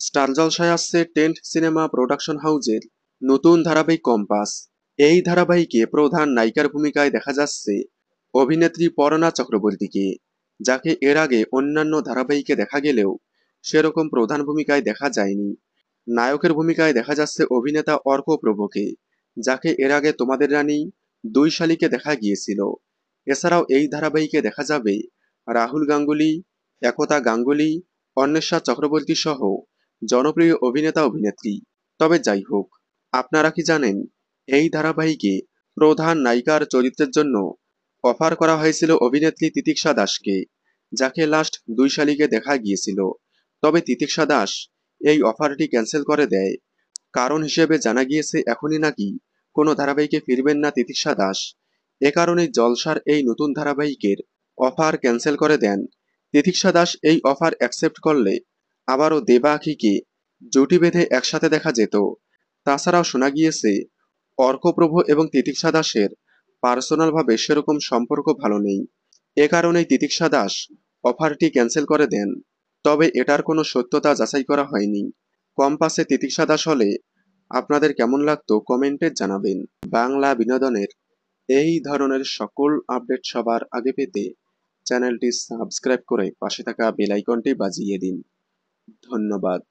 Star জলসায় আসছে 10th cinema production হাউজের নতুন ধারাবাহিক কম্পাস। এই ধারাবাহিকে প্রধান নায়িকার ভূমিকায় দেখা যাচ্ছে অভিনেত্রী পর্ণা চক্রবর্তীকে, যাকে এর আগে অন্যান্য ধারাবাহিকে দেখা গেলেও সেরকম প্রধান ভূমিকায় দেখা যায়নি। নায়কের ভূমিকায় দেখা যাচ্ছে অভিনেতা অর্ক প্রভকে, যাকে এর আগে তোমাদের রানী 2 শালিকে দেখা গিয়েছিল। এছাড়াও এই ধারাবাহিকে দেখা যাবে রাহুল গাঙ্গুলি, একতা গাঙ্গুলি, অন্বেষা চক্রবর্তী সহ জনপ্রিয় অভিনেতা অভিনেত্রী। তবে যাই হোক, আপনারা কি জানেন এই ধারাবাহিকে প্রধান নায়িকার চরিত্রের জন্য অফার করা হয়েছিল অভিনেত্রী তিতিক্ষা দাসকে, যাকে লাস্ট 2 শালিকে দেখা গিয়েছিল। তবে তিতিক্ষা দাস এই অফারটি ক্যান্সেল করে দেয়। কারণ হিসেবে জানা গিয়েছে এখনই নাকি কোনো ধারাবাহিকে ফিরবেন না তিতিক্ষা দাস। এ কারণেই জলসার এই নতুন ধারাবাহিকের অফার ক্যান্সেল করে দেন। তিতিক্ষা দাস এই অফার অ্যাকসেপ্ট করলে আবারও দেবা আখিকে জুটি বেঁধে একসাথে দেখা যেত। তাছাড়াও শোনা গিয়েছে অর্কপ্রভ এবং তিতিক্ষা দাসের পার্সোনালভাবে সেরকম সম্পর্ক ভালো নেই। এ কারণেই তিতিক্ষা দাস অফারটি ক্যান্সেল করে দেন। তবে এটার কোনো সত্যতা যাচাই করা হয়নি। কম্পাসে তিতিক্ষা দাস হলে আপনাদের কেমন লাগতো কমেন্টে জানাবেন। বাংলা বিনোদনের এই ধরনের সকল আপডেট সবার আগে পেতে চ্যানেলটি সাবস্ক্রাইব করে পাশে থাকা বেল আইকনটি বাজিয়ে দিন। ধন্যবাদ।